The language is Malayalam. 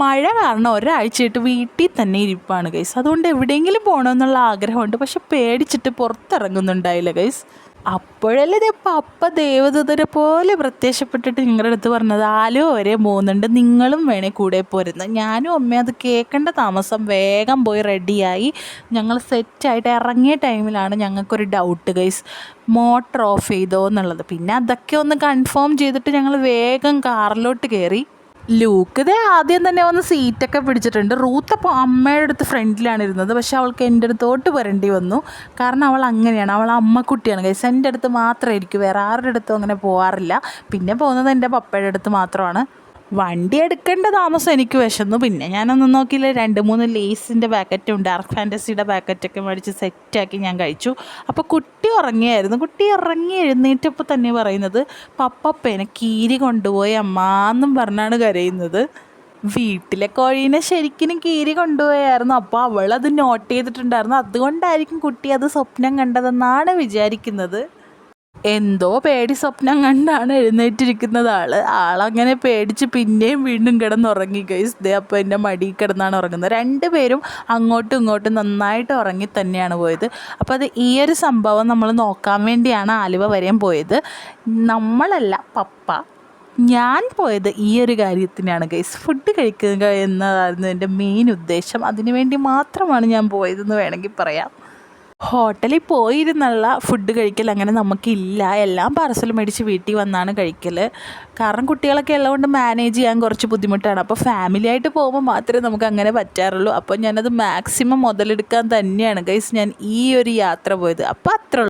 മഴ കാരണം ഒരാഴ്ചയായിട്ട് വീട്ടിൽ തന്നെ ഇരിപ്പാണ് ഗൈസ്. അതുകൊണ്ട് എവിടെയെങ്കിലും പോകണമെന്നുള്ള ആഗ്രഹമുണ്ട്, പക്ഷെ പേടിച്ചിട്ട് പുറത്തിറങ്ങുന്നുണ്ടായില്ല ഗൈസ്. അപ്പോഴല്ലേ ഇതിപ്പോൾ ദേവദൂതരെ പോലെ പ്രത്യക്ഷപ്പെട്ടിട്ട് നിങ്ങളുടെ അടുത്ത് പറഞ്ഞത് ആലുവ വരെ പോകുന്നുണ്ട്, നിങ്ങളും വേണേൽ കൂടെ പോരുന്നു. ഞാനും അമ്മ അത് കേൾക്കേണ്ട താമസം വേഗം പോയി റെഡിയായി. ഞങ്ങൾ സെറ്റായിട്ട് ഇറങ്ങിയ ടൈമിലാണ് ഞങ്ങൾക്കൊരു ഡൗട്ട് ഗൈസ്, മോട്ടർ ഓഫ് ചെയ്തോ എന്നുള്ളത്. പിന്നെ അതൊക്കെ ഒന്ന് കൺഫേം ചെയ്തിട്ട് ഞങ്ങൾ വേഗം കാറിലോട്ട് കയറി. ലൂക്ക് ഇതേ ആദ്യം തന്നെ വന്ന് സീറ്റൊക്കെ പിടിച്ചിട്ടുണ്ട്. റൂത്ത് അപ്പോൾ അമ്മയുടെ അടുത്ത് ഫ്രണ്ടിലാണ് ഇരുന്നത്, പക്ഷെ അവൾക്ക് എൻ്റെ അടുത്തോട്ട് വരേണ്ടി വന്നു. കാരണം അവൾ അങ്ങനെയാണ്, അവൾ അമ്മക്കുട്ടിയാണ് ഗൈസ്. എൻ്റെ അടുത്ത് മാത്രമായിരിക്കും, വേറെ ആരുടെ അടുത്തും അങ്ങനെ പോകാറില്ല. പിന്നെ പോകുന്നത് എൻ്റെ പപ്പയുടെ അടുത്ത് മാത്രമാണ്. വണ്ടി എടുക്കേണ്ട താമസം എനിക്ക് വിശന്നു. പിന്നെ ഞാനൊന്നും നോക്കിയില്ല, 2-3 ലേസിൻ്റെ പാക്കറ്റും ഡാർക്ക് ഫാൻറ്റസിയുടെ പാക്കറ്റൊക്കെ മേടിച്ച് സെറ്റാക്കി ഞാൻ കഴിച്ചു. അപ്പോൾ കുട്ടി ഉറങ്ങിയായിരുന്നു. കുട്ടി ഇറങ്ങി എഴുന്നേറ്റപ്പോൾ തന്നെ പറയുന്നത്, പപ്പപ്പേനെ കീരി കൊണ്ടുപോയി അമ്മാന്നും പറഞ്ഞാണ് കരയുന്നത്. വീട്ടിലെ കോഴീനെ ശരിക്കും കീരി കൊണ്ടുപോയായിരുന്നു. അപ്പോൾ അവളത് നോട്ട് ചെയ്തിട്ടുണ്ടായിരുന്നു. അതുകൊണ്ടായിരിക്കും കുട്ടി അത് സ്വപ്നം കണ്ടതെന്നാണ് വിചാരിക്കുന്നത്. എന്തോ പേടി സ്വപ്നം കണ്ടാണ് എഴുന്നേറ്റിരിക്കുന്നത് ആളങ്ങനെ പേടിച്ച് പിന്നെയും വീണ്ടും കിടന്നുറങ്ങി ഗൈസ്. ദേ അപ്പോൾ എൻ്റെ മടിയിൽ കിടന്നാണ് ഉറങ്ങുന്നത്. 2 പേരും അങ്ങോട്ടും ഇങ്ങോട്ടും നന്നായിട്ട് ഉറങ്ങി തന്നെയാണ് പോയത്. അപ്പോൾ അത് ഈ ഒരു സംഭവം നമ്മൾ നോക്കാൻ വേണ്ടിയാണ് ആലുവ വരെയും പോയത്. നമ്മളല്ല, പപ്പ. ഞാൻ പോയത് ഈ ഒരു കാര്യത്തിനാണ് ഗൈസ്, ഫുഡ് കഴിക്കുക എന്നതായിരുന്നു എൻ്റെ മെയിൻ ഉദ്ദേശം. അതിനു വേണ്ടി മാത്രമാണ് ഞാൻ പോയതെന്ന് വേണമെങ്കിൽ പറയാം. ഹോട്ടലിൽ പോയിരുന്നുള്ള ഫുഡ് കഴിക്കൽ അങ്ങനെ നമുക്കില്ല. എല്ലാം പാർസൽ മേടിച്ച് വീട്ടിൽ വന്നാണ് കഴിക്കൽ. കാരണം കുട്ടികളൊക്കെ ഉള്ളതുകൊണ്ട് മാനേജ് ചെയ്യാൻ കുറച്ച് ബുദ്ധിമുട്ടാണ്. അപ്പോൾ ഫാമിലി ആയിട്ട് പോകുമ്പോൾ മാത്രമേ നമുക്ക് അങ്ങനെ പറ്റാറുള്ളൂ. അപ്പോൾ ഞാനത് മാക്സിമം മുതലെടുക്കാൻ തന്നെയാണ് ഗൈസ് ഞാൻ ഈ ഒരു യാത്ര പോയത്. അപ്പോൾ അത്രേ ഉള്ളൂ.